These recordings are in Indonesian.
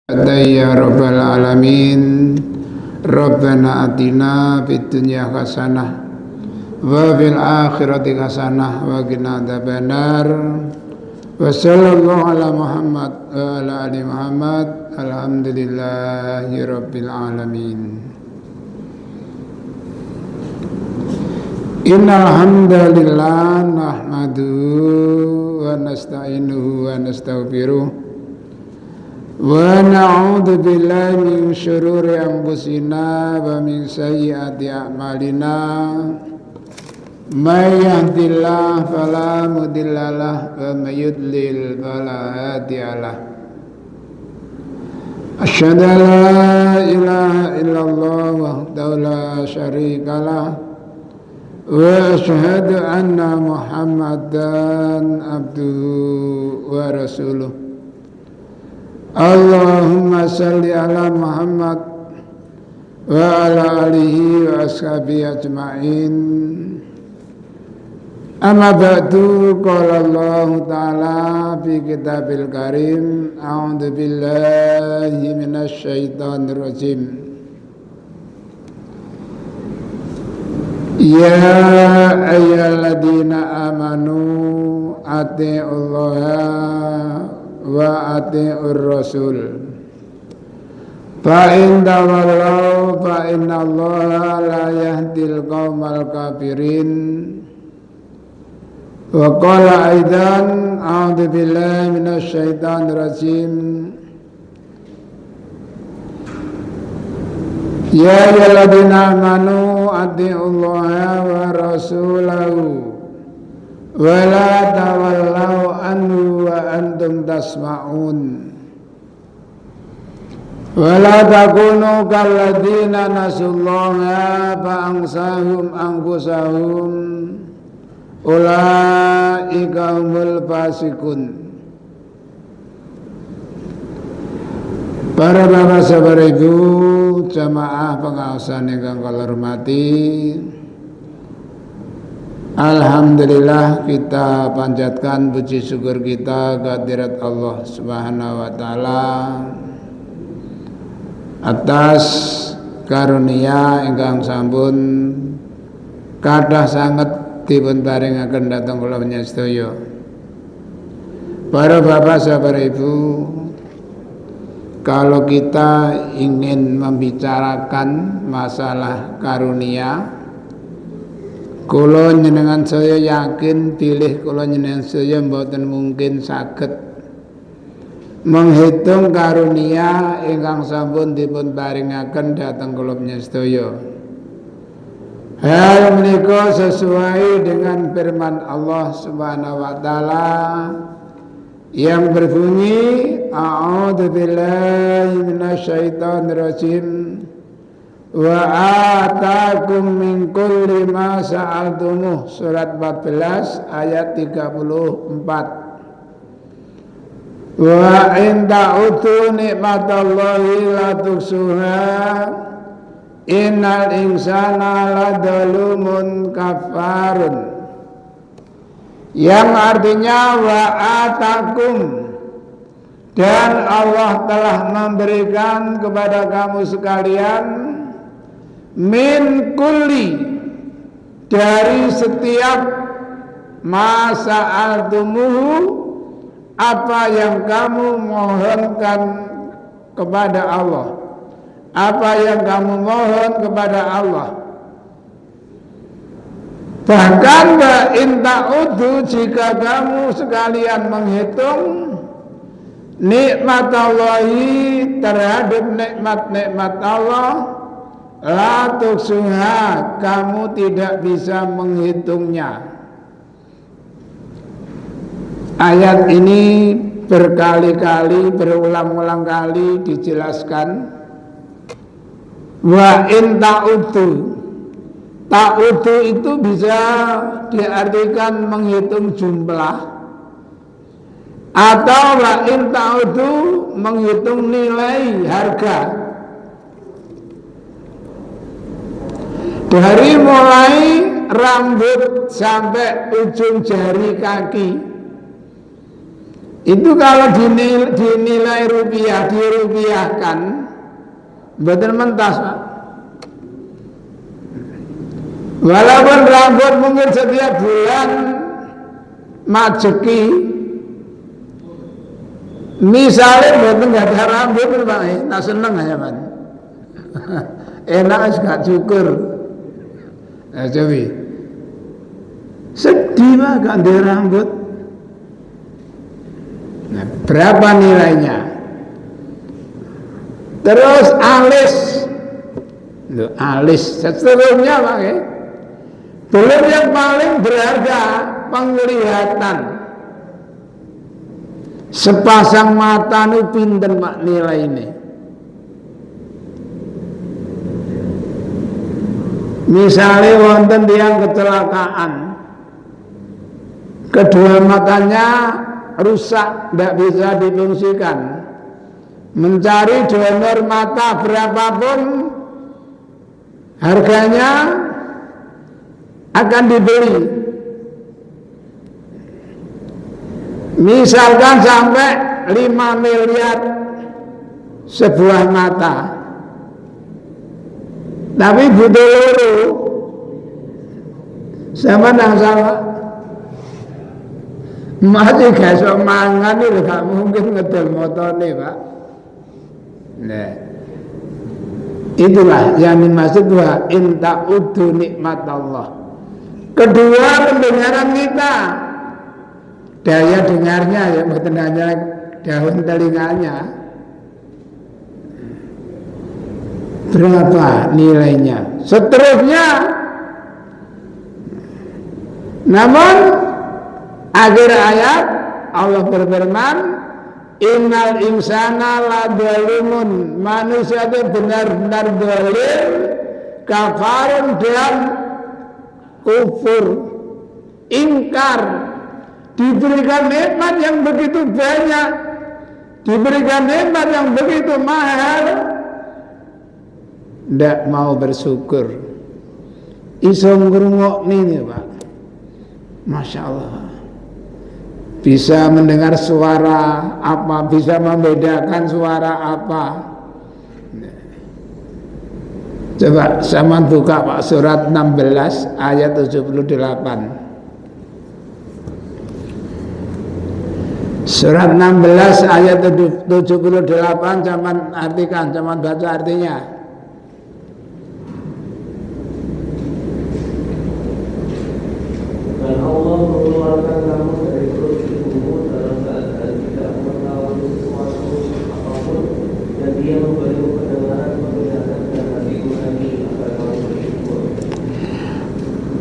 Ya Rabbal Alamin. Rabbana atina fid dunya hasanah wa fil akhirati hasanah wa qina adzabannar. Wa sallallahu ala Muhammad wa ala ali Muhammad. Alhamdulillahi rabbil alamin. Innal hamdalillah nahmaduhu wa nasta'inuhu wa nastaghfiruh. Wa na'udzu billahi min syururi anfusina wa min sayyiati a'malina. May yahdihillahu fala mudhillalah wa may yudlil fala hadiyalah. Asyhadu an la ilaha illallah wahdahu la syarikalah wa asyhadu anna Muhammadan abduhu wa rasuluh. Allahumma salli ala Muhammad wa ala alihi wa ashabihi ajma'in. Amma ba'du, qala Allah ta'ala fi kitabil karim. A'udzu billahi minasy syaithanir rajim. Ya ayyuhalladzina amanu atiiullaha wa ati'ur rasul fa in tawallaw fa innallaha la yahdil qaumal kafirin. Wa qala aidan a'udzu billahi minasy syaithanir rajim. Ya ayyuhalladzina amanu ati'ullaha wa rasulahu wa la tawallaw anhu wa antum tasma'un. Wa la takunu kalladzina nasullaha fa ansahum anfusahum ulaika humul fasiqun. Para bapak sabar ibu jamaah pengawasan yang kula hormati, alhamdulillah kita panjatkan puji syukur kita kehadirat Allah Subhanahu wa taala atas karunia ingkang sampun kathah sanget dipun paringaken dhateng kula sedaya. Para bapak sabar ibu, kalau kita ingin membicarakan masalah karunia, kula njenengan saya yakin bilih kula njenengan saya mboten mungkin saged menghitung karunia ingkang sampun dipun paringaken dhateng kula sedaya. Hal menika sesuai dengan firman Allah Subhanahu wa taala yang berbunyi a'udzu billahi minasyaitonir rajim. Wa atakum min kulli ma sa'altumuh, surat 14 ayat 34. Wa in ta'udu nikmatallahi la tuhsuha innal insana ladzalumun kafarun. Yang artinya wa atakum, dan Allah telah memberikan kepada kamu sekalian min kulli, dari setiap masa altumuhu, apa yang kamu mohonkan kepada Allah, apa yang kamu mohon kepada Allah. Bahkan wa in ta'udu, jika kamu sekalian menghitung nikmat Allahi, terhadap nikmat-nikmat Allah, la tuhsuha, kamu tidak bisa menghitungnya. Ayat ini berkali-kali, berulang-ulang kali dijelaskan. Wa in ta'udu, ta'udu itu bisa diartikan menghitung jumlah, atau wa in ta'udu menghitung nilai, harga. Dari mulai rambut sampai ujung jari kaki, Itu kalau dinilai rupiah, dirupiahkan, betul mentas, Pak. Walaupun rambut mungkin setiap bulan majeki, misalnya betul nggak ada rambut, Pak, tak seneng aja, Pak. Enak gak cukur. Coba. Sedih, Pak, gak ada rambut. Nah, berapa nilainya? Terus alis. Loh, alis seterusnya, Pak, ya. Belum yang paling berharga, penglihatan. Sepasang mata nu pinten, Pak, nilai ini. Misalnya wonten yang kecelakaan, kedua matanya rusak, tidak bisa difungsikan. Mencari donor mata berapapun harganya akan dibeli. Misalkan sampai 5 miliar sebuah mata, tapi butuh loro sama nang sama masih gak sok mangan itu gak mungkin ngedel motornya, Pak. Nah, itulah yang dimaksud wa in ta'uddu nikmat Allah. Kedua, pendengaran kita, daya dengarnya, ya bukan hanya daun telinganya. Berapa nilainya? Seterusnya, namun akhir ayat Allah berfirman, innal insana ladzalumun, manusia itu benar-benar zalim, kafarun dan kufur, ingkar. Diberikan nikmat yang begitu banyak, diberikan nikmat yang begitu mahal, tidak mau bersyukur. Iso ngrungokne, Pak. Masya Allah. Bisa mendengar suara apa, bisa membedakan suara apa. Coba sama buka, Pak, surat 16 ayat 78. Surat 16 ayat 78, zaman artikan, zaman baca artinya. Dan Allah mengeluarkan kamu dari perut ibumu dalam keadaan tidak mengetahui sesuatu apapun, dan Dia memberimu pendengaran, penglihatan, dan hati nurani agar kamu bersyukur.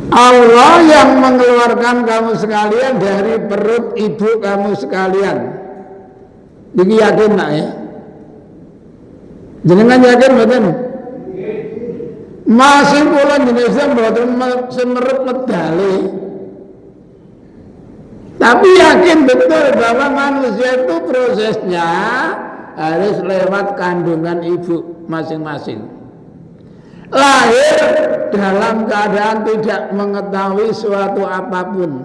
Allah yang mengeluarkan kamu sekalian dari perut ibu kamu sekalian. Ini yakin, Nak, ya? Jenengan yakin betul? Masih pula Indonesia betul semerut medali. Tapi yakin betul bahwa manusia itu prosesnya harus lewat kandungan ibu masing-masing. Lahir dalam keadaan tidak mengetahui suatu apapun,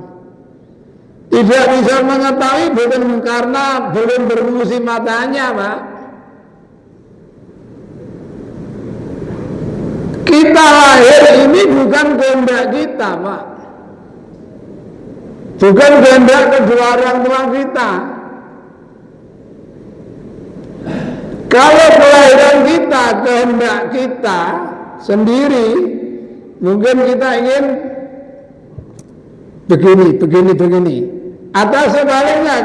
tidak bisa mengetahui bukan karena belum berfungsi matanya, Pak. Kita lahir ini bukan kehendak kita, Pak, bukan kehendak kedua orang tua kita. Kalau kelahiran kita kehendak kita sendiri, mungkin kita ingin begini, atau sebaliknya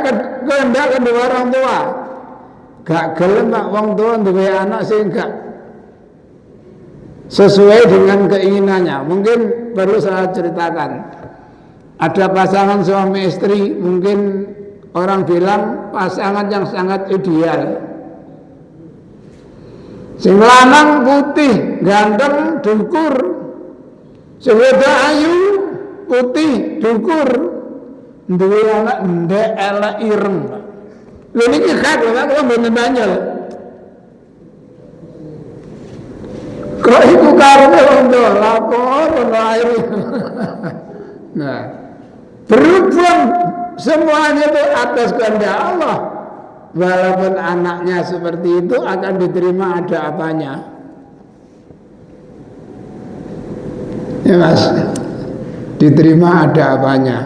kehendak kedua orang tua. Gak gelem, Pak, wong tua duwe anak sing gak sesuai dengan keinginannya. Mungkin perlu saya ceritakan. Ada pasangan suami istri, mungkin orang bilang pasangan yang sangat ideal. Sing lanang putih, ganteng, dukur. Sing wedok ayu, putih, dukur. Duwe anak ndek elek ireng. Lha niki khas lho, kok mboten banyak. Kok iku karepe wong tuwa lapor ono air. Nah, berhubung semuanya itu atas kehendak Allah. Walaupun anaknya seperti itu akan diterima ada apanya. Ya Mas, diterima ada apanya.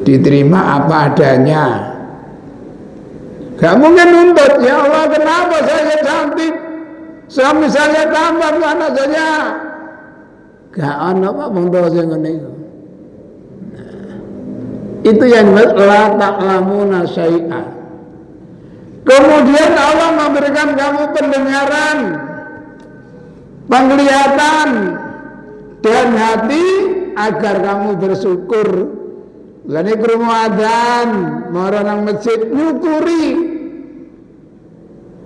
Diterima apa adanya. Gak mungkin nuntut, ya Allah kenapa saya cantik, suami saya tambah anak saya. Gak ada apa bangsa sing ngene iku. Itu yang la ta'lamuna syai'a. Kemudian Allah memberikan kamu pendengaran, penglihatan dan hati agar kamu bersyukur. Lani krungu adzan, mara nang masjid nyukuri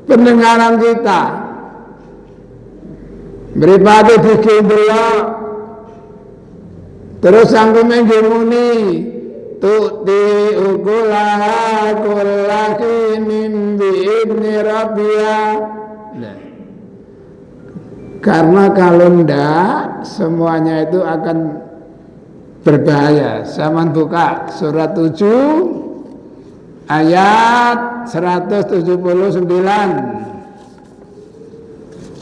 pendengaran kita. Mripate digendhelok. Terus sanggup muni tu'ti ukulaha kullaki min bi'idni rabbiya. Karena kalau ndak semuanya itu akan berbahaya. Zaman buka surat 7 ayat 179.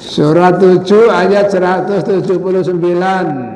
Surat 7 ayat 179.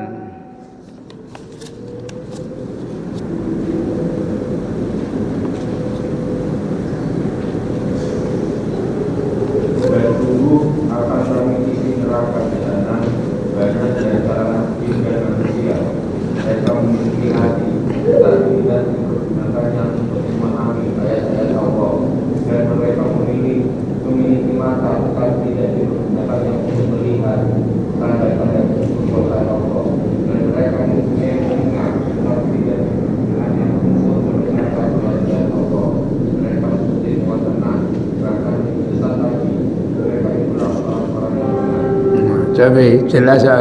Jadi jelas ya.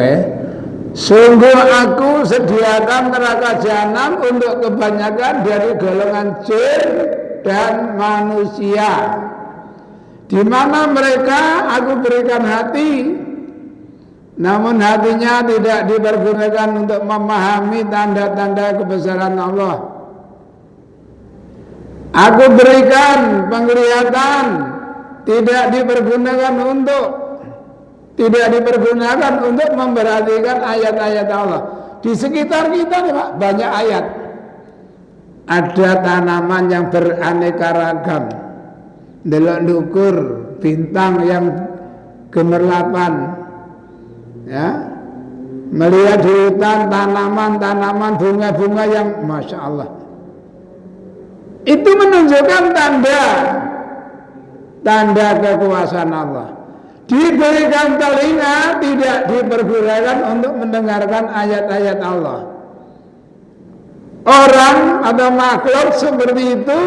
Sungguh aku sediakan neraka jahanam untuk kebanyakan dari golongan jin dan manusia. Di mana mereka aku berikan hati, namun hatinya tidak dipergunakan untuk memahami tanda-tanda kebesaran Allah. Aku berikan penglihatan, tidak dipergunakan untuk memperhatikan ayat-ayat Allah. Di sekitar kita nih Pak, banyak ayat. Ada tanaman yang beraneka ragam, delok ndukur bintang yang gemerlapan, ya, melihat di hutan tanaman-tanaman bunga-bunga yang masya Allah. Itu menunjukkan tanda kekuasaan Allah. Diberikan telinga, tidak dipergunakan untuk mendengarkan ayat-ayat Allah. Orang atau makhluk seperti itu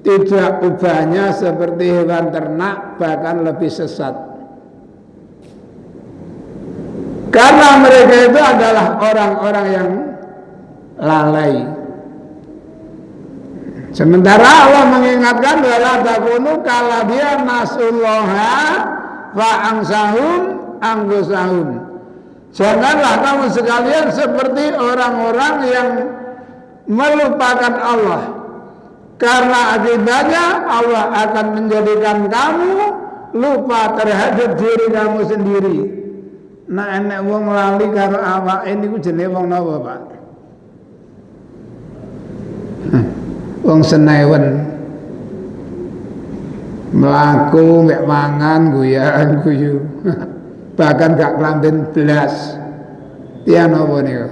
tidak ubahnya seperti hewan ternak, bahkan lebih sesat. Karena mereka itu adalah orang-orang yang lalai. Sementara Allah mengingatkan wala takunu kala dia nasullaha fa angsahum anggusahum. Janganlah kamu sekalian seperti orang-orang yang melupakan Allah. Karena akibatnya Allah akan menjadikan kamu lupa terhadap diri kamu sendiri. Nah enek wong lali karo awake niku jenenge wong napa, Pak? Wong senewen mlaku mek mangan guyu bahkan gak kelamben blas. Tiyan apa niku?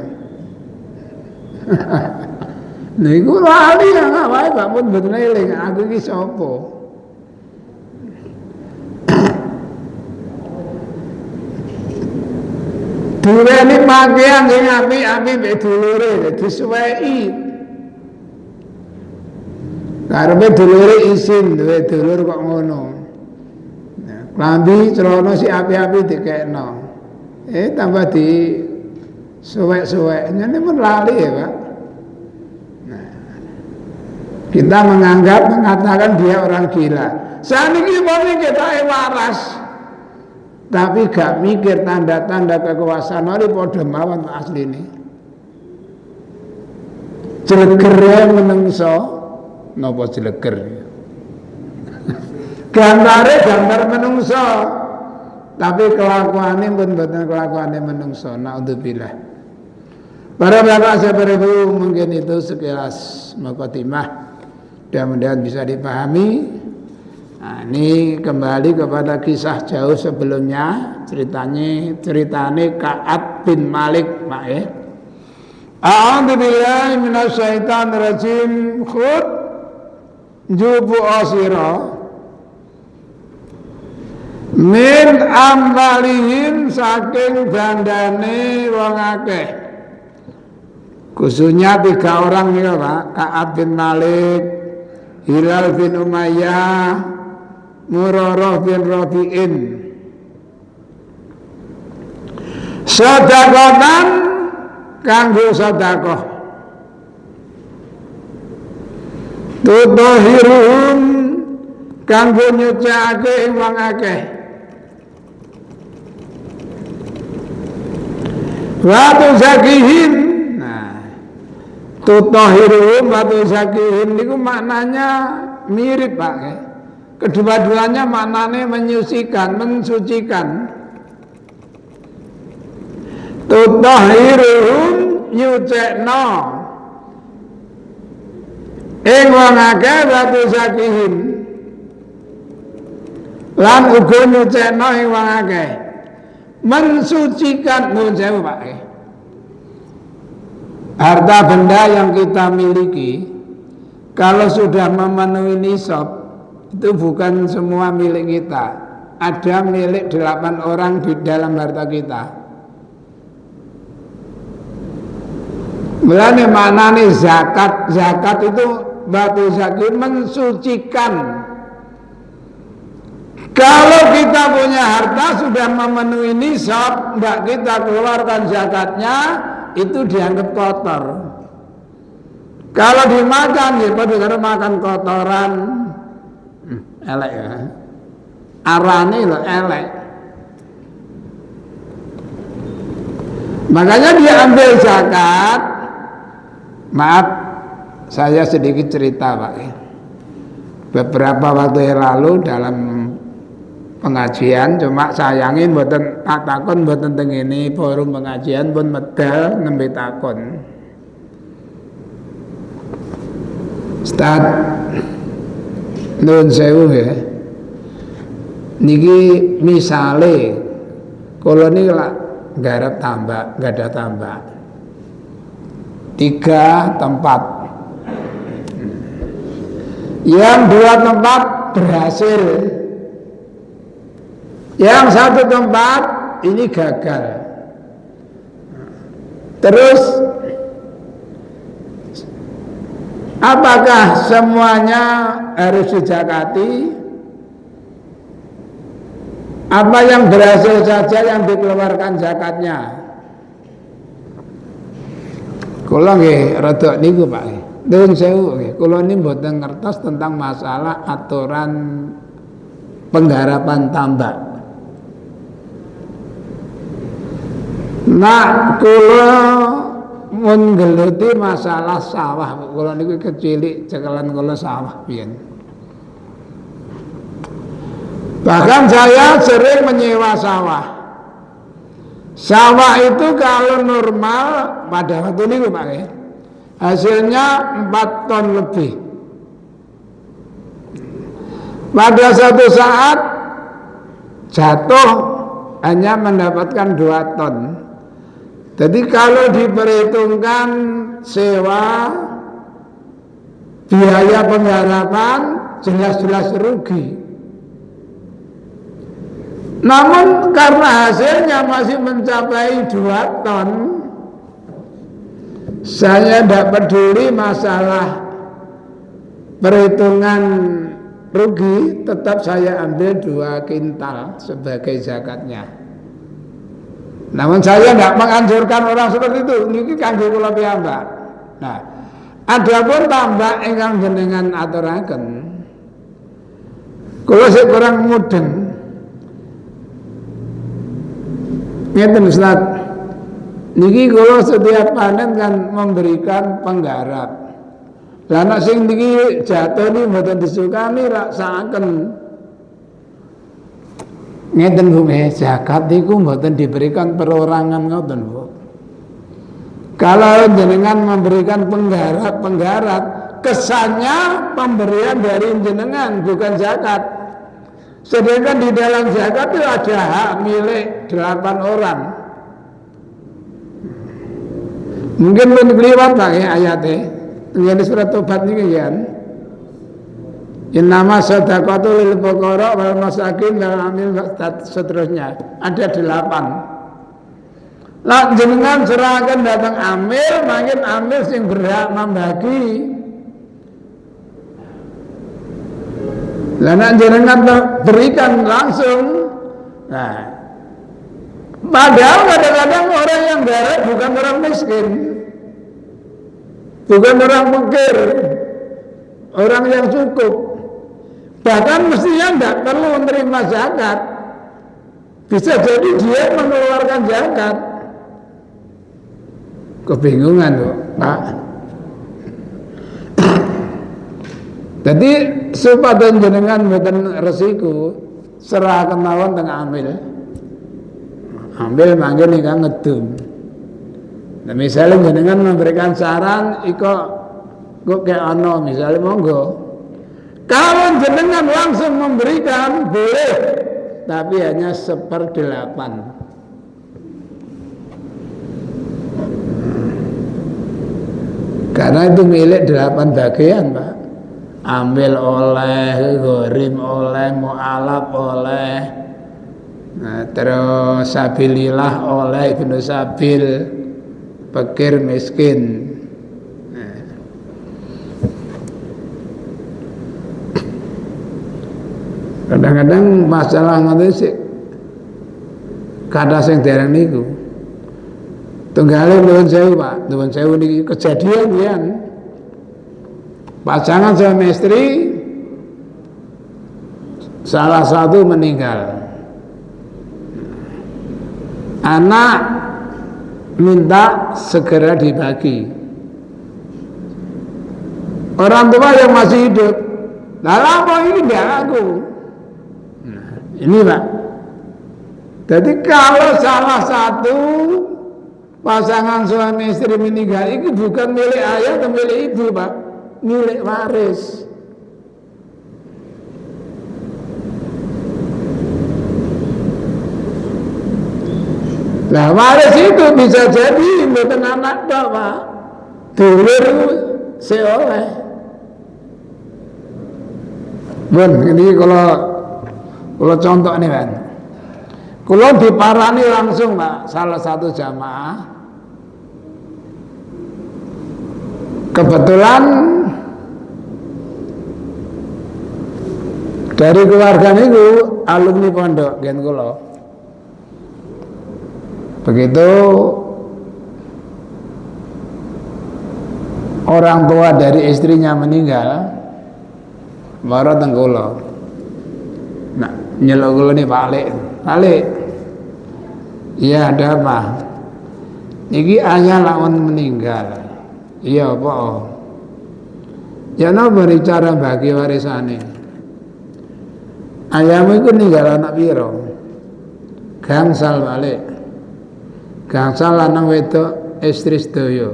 Niku lali nang awake Pak pun mboten eling aku iki sapa. Duweni pakaian sing apik-apik mek dulure disuweki. Karepe dulure isin, duwe dulur kok ngono. Klambi celana si api-api dikekno. Tambah di suwek-suwek. Nyene pun lali ya, Pak. Nah, kita mengatakan dia orang gila. Saniki mrene ketoke waras. Tapi gak mikir tanda-tanda kekuasaan iki padha mawon asline. Jelegere menungso napa jeleger? Gambare gambar menungso. Tapi kelakuannya pun betul kelakuannya menungso. Naudzubillah. Para bapak sahabat ibu, mungkin itu sekilas muqaddimah. Mudah-mudahan bisa dipahami. Nah, ini kembali kepada kisah jauh sebelumnya. Ceritanya Ka'ab bin Malik, Pak ya. A'udzubillahi minasyaitonirrajim. Khud jubu asira min amwalihim, saking bandane wong akeh. Khususnya 3 orang nih Pak, Ka'ab bin Malik, Hilal bin Umayyah, Murarah bin Rabi'in. Sedekatan kanggo sedekah. Tutohiruhum kanggo nyucake ing wong akeh. Wa tuzakihim. Nah, tutohiruhum wa tuzakihim niku maknanya mirip Pak. Kedua-duanya maknanya menyucikan, mensucikan. Tutohiruhum nyucekno ing wong akeh wa tuzakihim. Lan uga nyucekno ing wong akeh. Mensucikan munjau Pak. Harta benda yang kita miliki kalau sudah memenuhi nisab itu bukan semua milik kita. Ada milik 8 orang di dalam harta kita. Mulane maknane zakat. Zakat itu batu zakat mensucikan. Kalau kita punya harta sudah memenuhi nisab, tidak kita keluarkan zakatnya, itu dianggap kotor. Kalau dimakan, ya pada makan kotoran, elek ya. Arane loh elek. Makanya dia ambil zakat. Maaf, saya sedikit cerita Pak. Beberapa waktu yang lalu dalam pengajian, cuma sayangin mboten takon mboten teng ngene forum pengajian pun medal nembe takon. Ustaz nuwun sewu ya. Niki misale kula niki lak garap tambak, enggak ada tambak. 3 tempat. Yang 2 tempat berhasil. Yang 1 tempat ini gagal. Terus apakah semuanya harus dizakati? Apa yang berhasil saja yang dikeluarkan zakatnya? Kula nggih rada niku Pak. Nuwun sewu nggih. Kula niki mboten ngertos tentang masalah aturan penggarapan tambak. Nah, kula mun nggeluti masalah sawah, kula niku kecilik cekelan kula sawah biyen. Bahkan saya sering menyewa sawah. Sawah itu kalau normal pada waktu ini Pak ya, hasilnya 4 ton lebih. Pada satu saat jatuh hanya mendapatkan 2 ton. Jadi kalau diperhitungkan sewa, biaya penggarapan jelas-jelas rugi. Namun karena hasilnya masih mencapai 2 ton, saya tidak peduli masalah perhitungan rugi, tetap saya ambil 2 kintal sebagai zakatnya. Namun saya tidak menganjurkan orang seperti itu. Ini kangge kula piyambak. Nah, adapun tambak ingkang jenengan aturaken, kula sik kurang mudeng. Ngeten Ustaz, niki kula setiap panen kan memberikan penggarap. Lah nek sing niki jatuh niki mboten disukani rasaken. Ngeten Bu, zakat niku mboten diberikan perorangan ngoten Bu. Kalau jenengan memberikan penggarap, kesannya pemberian dari jenengan bukan zakat. Sedangkan di dalam zakat itu ada hak milik 8 orang. Mungkin pun keliwat Pak ya ayatnya. Ini surat Tobat ini kan. Innama shadaqatu lil fuqara wal masakin wal amil seterusnya. Ada 8. Lah jenengan serahkan datang amil, makin amil sing berhak membagi. Lah nek jenengan berikan langsung. Nah, padahal kadang-kadang orang yang garap bukan orang miskin, bukan orang fakir, orang yang cukup. Bahkan mestinya tidak perlu menerima zakat. Bisa jadi dia mengeluarkan zakat. Kebingungan loh, Pak. Jadi supaya jenengan mboten resiko serah kemawon teng amil. Ambil manggen ingkang ngedum. Nah, misalnya jenengan memberikan saran iko kok kayak ono misalnya monggo. Kalau jenengan langsung memberikan boleh, tapi hanya 1/8. Karena itu milik 8 bagian Pak. Ambil oleh, gharim oleh, mu'alaf oleh, nah, terus sabilillah oleh, ibnu sabil, fakir miskin. Nah. Kadang-kadang masalah ngoten sih kada sing dereng niku. Tunggale nuwun sewu Pak, nuwun sewu niki kejadian ya. Pasangan suami istri salah satu meninggal. Anak minta segera dibagi. Orang tua yang masih hidup, lama ini dia aku. Nah, ini Pak. Jadi kalau salah satu pasangan suami istri meninggal itu bukan milik ayah atau milik ibu Pak, milik waris. Nah waris itu bisa jadi bukan anak Pak, dulur seoleh. Bun, ini kalau contoh nih kan, kalau diparani langsung Pak, salah satu jamaah, kebetulan dari keluarga itu alumni pondok gen kula. Begitu orang tua dari istrinya meninggal, baru teng kula. Nah, nyeluk kula nih Balik. Iya ada apa? Niki ayah lawan meninggal. Iya apa? Ya napa cara bagi warisane? Ayahmu itu ninggal anak piro? Gangsal balik. Gangsal lanang wedok istri sedaya.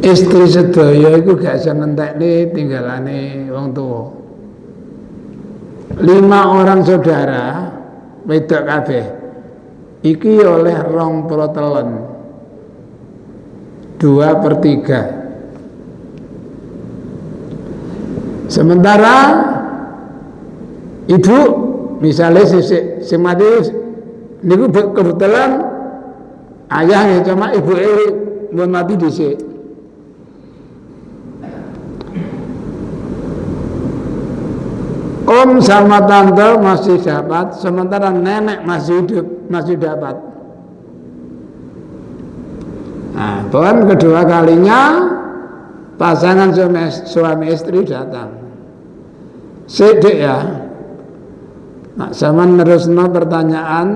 Istri sedaya iku gak iso ngentekne tinggalane wong tuwa. 5 orang saudara wedok kabeh. Iki oleh 2 telon. 2/3. Sementara ibu misalnya si mati niku kebetulan ayahnya cuma ibu mau mati dhisik. Om sama tante masih dapat, sementara nenek masih hidup, masih dapat. Nah, Tuhan kedua kalinya pasangan suami istri datang. Sedek ya. Nah, sama nerusno pertanyaan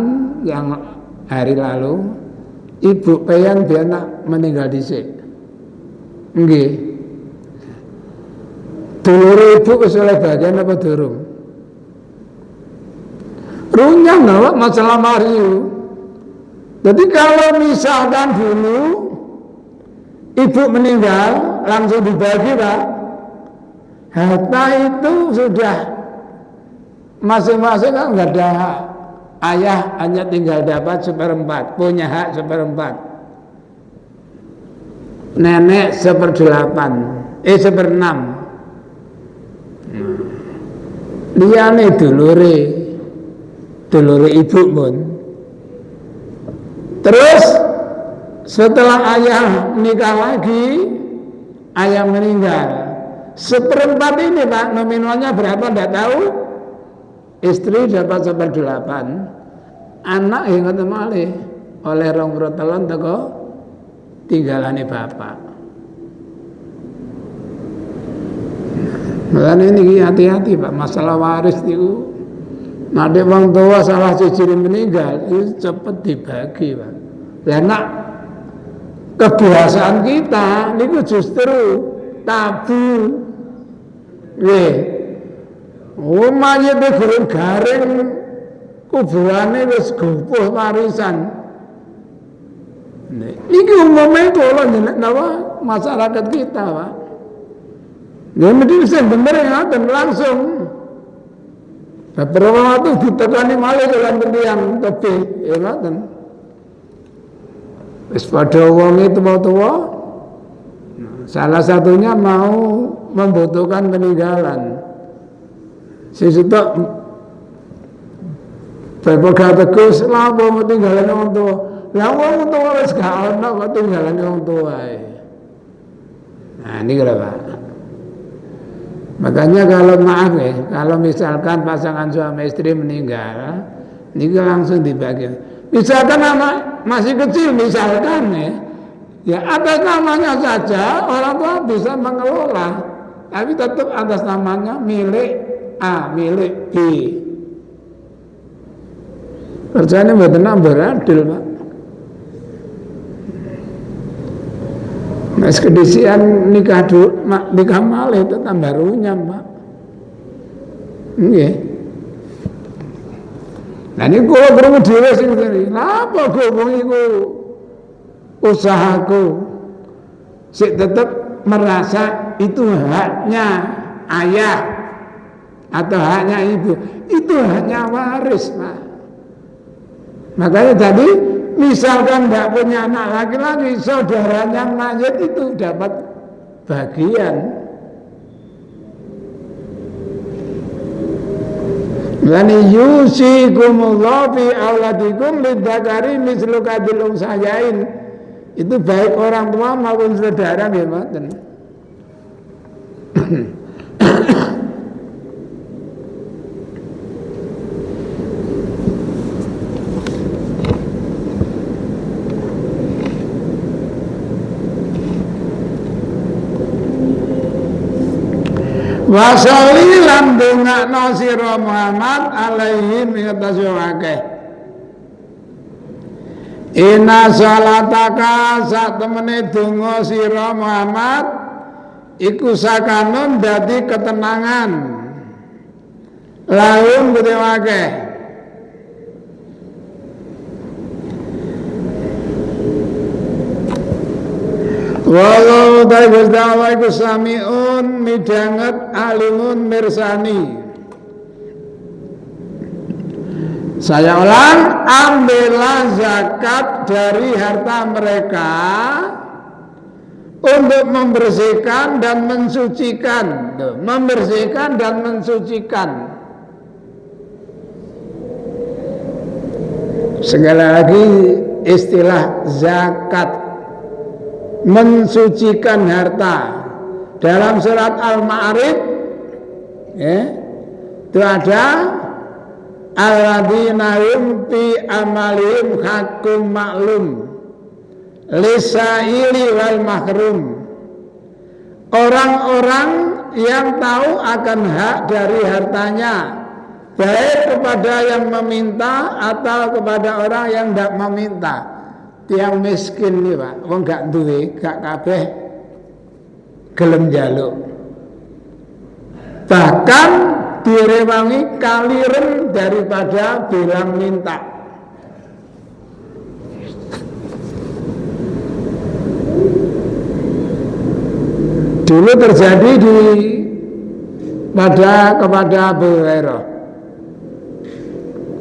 yang hari lalu, ibu pengen biar nak meninggal dhisik. Nggih. Dulur ibu wis oleh bagian apa durung? Runyam Pak masalah Mario. Jadi kalau misalkan dulu ibu meninggal langsung dibagi Pak, harta itu sudah masing-masing kan nggak ada hak. Ayah hanya tinggal dapat 1/4, punya hak 1/4. Nenek 1/8, 1/6. Liyane dulure ibu pun. Terus setelah ayah nikah lagi, ayah meninggal. 1/4 ini Pak, nominalnya berapa tidak tahu. Istri dapat 1/8, anak yang ngoten malih oleh 2/3 teko tinggalane bapak. Makanya ini hati-hati Pak, masalah waris itu. Nanti wong tua salah siji meninggal itu cepet dibagi Pak. Lah nak kebiasaan kita niku justru tabu. Nggih. Oh mayit gurung garing kuburane wis gupuh warisan. Niki umumnya kula napa masyarakat kita, Pak. Ya mesti sing bener ngoten langsung. Beberapa waktu ditekani malih dalam yang tebih, ya ngoten. Wis padha wong tua-tua. Salah satunya mau membutuhkan peninggalan. Sisitok beberapa tegus lah mau tinggalan orang tua. Lah wong tua wis gak ono kok tinggalan orang tua. Nah ini kalau Pak. Makanya kalau maaf ya, kalau misalkan pasangan suami istri meninggal, ini langsung dibagi. Misalkan anak masih kecil misalkan ya atas namanya saja orang tua bisa mengelola, tapi tetap atas namanya milik A, milik B. Kerjanya mboten beradil, Pak. Mas kedisian nikah malih itu tambah runyam, Pak. Nggih. Nah ini kula krungu dhewe sing ngene. Napa ngomong iku usahaku? Sik tetep merasa itu haknya ayah atau haknya ibu. Itu haknya waris, Pak. Makanya tadi misalkan tidak punya anak laki-laki, saudaranya mayit itu dapat bagian. Lani yusikumullah fi auladikum lidzakari mislu kadil unsayain. Itu baik orang tua maupun saudara nggih. Wasali lan dongakno sira Muhammad alaihi ngatasake. Inna salataka sak temene donga sira Muhammad iku sakanun dadi ketenangan. Lahum kudewake. Walau dari Gusti Allah iku samiun midanget alimun mirsani. Saya ulang, ambillah zakat dari harta mereka untuk membersihkan dan mensucikan. Membersihkan dan mensucikan. Sekali lagi istilah zakat, mensucikan harta. Dalam surat Al-Ma'arij itu ada alladzina hum fi amalihim haqqum ma'lum lisaili wal mahrum. Orang-orang yang tahu akan hak dari hartanya, baik kepada yang meminta atau kepada orang yang tidak meminta. Tiang miskin nih Pak, wong gak duwe, gak kabeh gelem njaluk. Bahkan direwangi kaliren daripada bilang minta. Dulu terjadi kepada Abu Hurairah.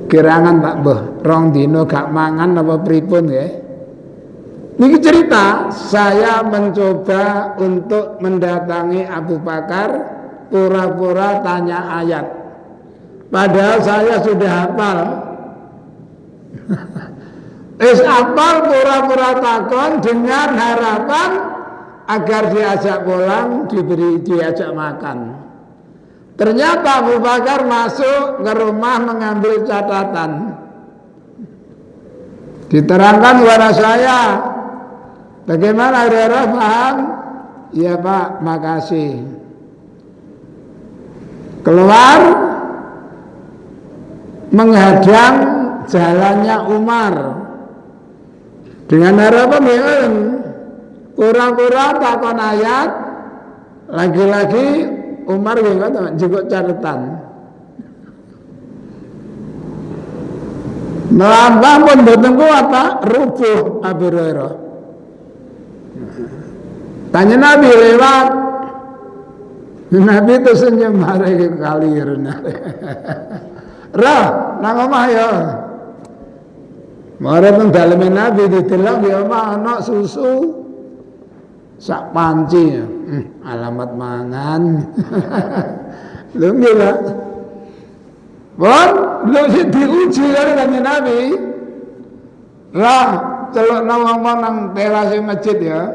Kirangan Pak Mbah, rong dino gak mangan apa pripun ya? Niki cerita, saya mencoba untuk mendatangi Abu Bakar, pura-pura tanya ayat. Padahal saya sudah hafal. Hafal pura-pura takon dengan harapan agar diajak pulang, diajak makan. Ternyata Abu Bakar masuk ke rumah mengambil catatan. Diterangkan kepada saya, bagaimana Hurairah paham? Iya Pak, makasih. Keluar menghadang jalannya Umar dengan harapan yang pura-pura takon ayat, lagi-lagi Umar juga catatan. Melambang pun bertengku apa? Rubuh Abu Hurairah. Tanya Nabi lewat. Nabi itu senyum hari kali Rah, nang omah ya. Mare teng daleme Nabi didelok ya omah ana susu sak panci. Alamat mangan. Lho nggih Pak. Bon, lho sing diuji karo kanjeng Nabi. Rah, celuk ngomong nang terase masjid ya.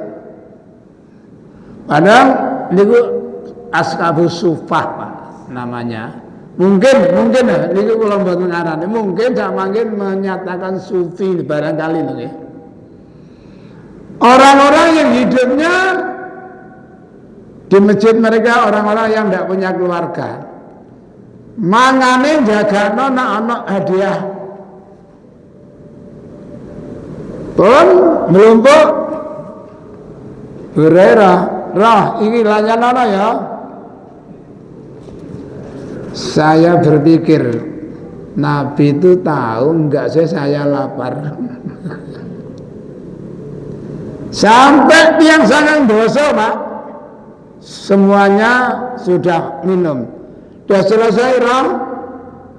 Padahal niku Ashabus Sufah Pak namanya. Mungkin ya, niku kula mboten ngarani. Mungkin sak mangkin menyatakan sufi barangkali lho nggih. Orang-orang yang hidupnya di masjid mereka orang-orang yang tidak punya keluarga. Mangane jagano nak ana hadiah. Pun melumpuk Hurairah, rah ini lanyana ya. Saya berpikir Nabi itu tahu enggak sih saya lapar. Sampai tiang sangang dosa Pak, semuanya sudah minum. Sudah selesai roh,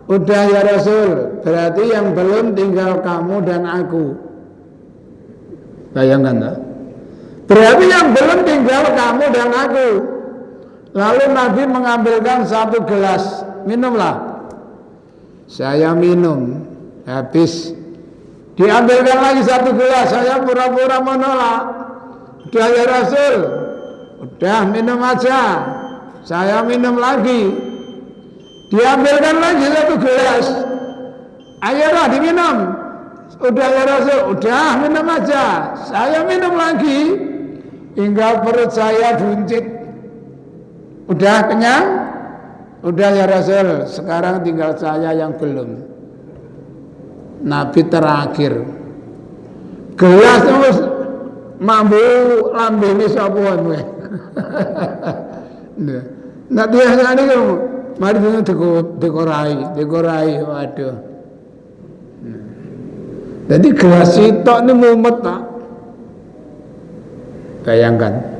udah ya Rasul. Berarti yang belum tinggal kamu dan aku. Bayangkan tak? Berarti yang belum tinggal kamu dan aku. Lalu Nabi mengambilkan satu gelas, minumlah. Saya minum, habis. Diambilkan lagi satu gelas, saya pura-pura menolak. Udah ya Rasul, udah minum aja. Saya minum lagi. Diambilkan lagi satu gelas. Ayolah diminum. Udah ya Rasul, udah minum aja. Saya minum lagi. Hingga perut saya buncit. Udah kenyang? Udah ya Rasul, sekarang tinggal saya yang belum. Nabi terakhir gelas terus mambu lambene sapa wae. Nah biasane kan mari dekorai waduh. Jadi gelas sitok ini mumet Pak. Bayangkan.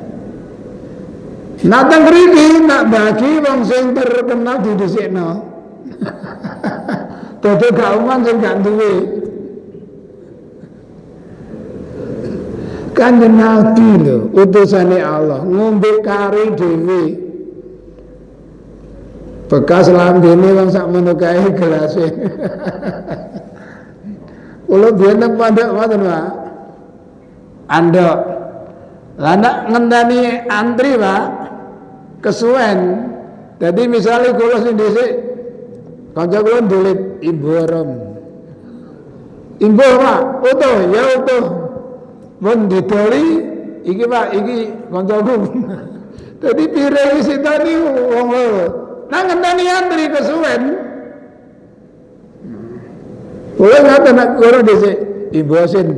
Nak teng mriki nak bagi wong sing terkenal didhisikno. Dadi gak uman sing gak duwe. Kanjeng Nabi lho, utusane Allah, ngombe kari dhewe. Bekas lambene wong sak mono kae gelase. Kula biyen nang pondok ngoten, Pak. Andok. Lah nek ngenteni antri, Pak, kesuwen. Jadi misalnya kula sing dhisik kanca kula ndulit Ibu Rom. Ibu Pak, utuh, ya utuh. Mun didoli iki Pak, iki kancaku. Dadi piring sitani wong loro. Nang ngenteni antri kesuwen. Kula ngaten nek kula dhisik Ibu Asin.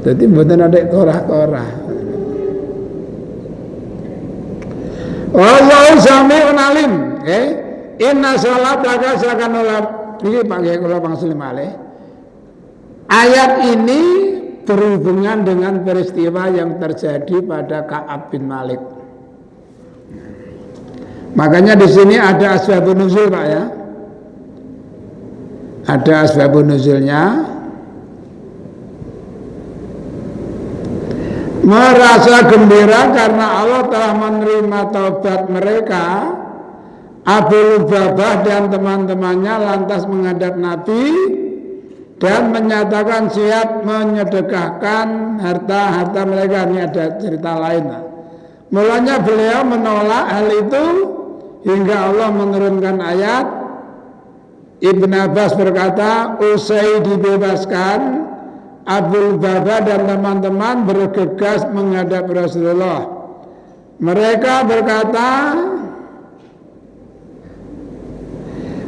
Jadi mboten ada korah-korah. Wallahu sami'un alim. Inna salataka sakanula niki pakai kula pangsil malih. Ayat ini berhubungan dengan peristiwa yang terjadi pada Ka'ab bin Malik. Makanya di sini ada asbabun nuzul, Pak ya. Ada asbabun nuzulnya. Merasa gembira karena Allah telah menerima taubat mereka. Abu Lubabah dan teman-temannya lantas menghadap Nabi dan menyatakan siap menyedekahkan harta-harta mereka. Ini ada cerita lain. Mulanya beliau menolak hal itu hingga Allah menurunkan ayat. Ibn Abbas berkata, usai dibebaskan, Abu Lubabah dan teman-teman bergegas menghadap Rasulullah. Mereka berkata,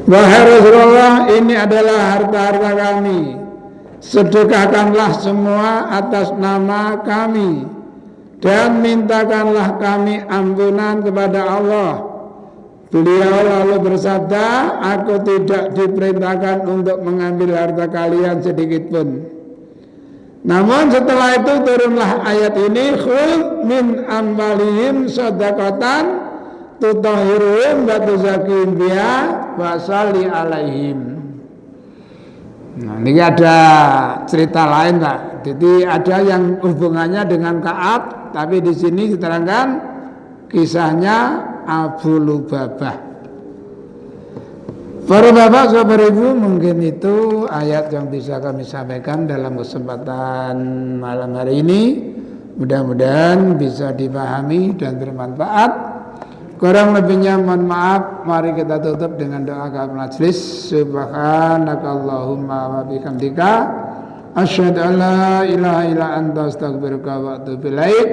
wahai Rasulullah, ini adalah harta-harta kami. Sedekahkanlah semua atas nama kami dan mintakanlah kami ampunan kepada Allah. Beliau lalu bersabda, aku tidak diperintahkan untuk mengambil harta kalian sedikit pun. Namun setelah itu turunlah ayat ini, khudh min amwalihim shadaqatan tutahhiruhum wa tuzakkihim biha wa shalli alaihim. Nah, ini ada cerita lain, Pak. Jadi ada yang hubungannya dengan Ka'ab, tapi di sini diterangkan kisahnya Abu Lubabah. Para bapak, saudara ibu, mungkin itu ayat yang bisa kami sampaikan dalam kesempatan malam hari ini. Mudah-mudahan bisa dipahami dan bermanfaat. Kurang lebihnya mohon maaf. Mari kita tutup dengan doa kafaratul majlis. Subhanakallahumma wa bihamdika asyhadu an la ilaha illa anta astaghfiruka wa atubu ilaik.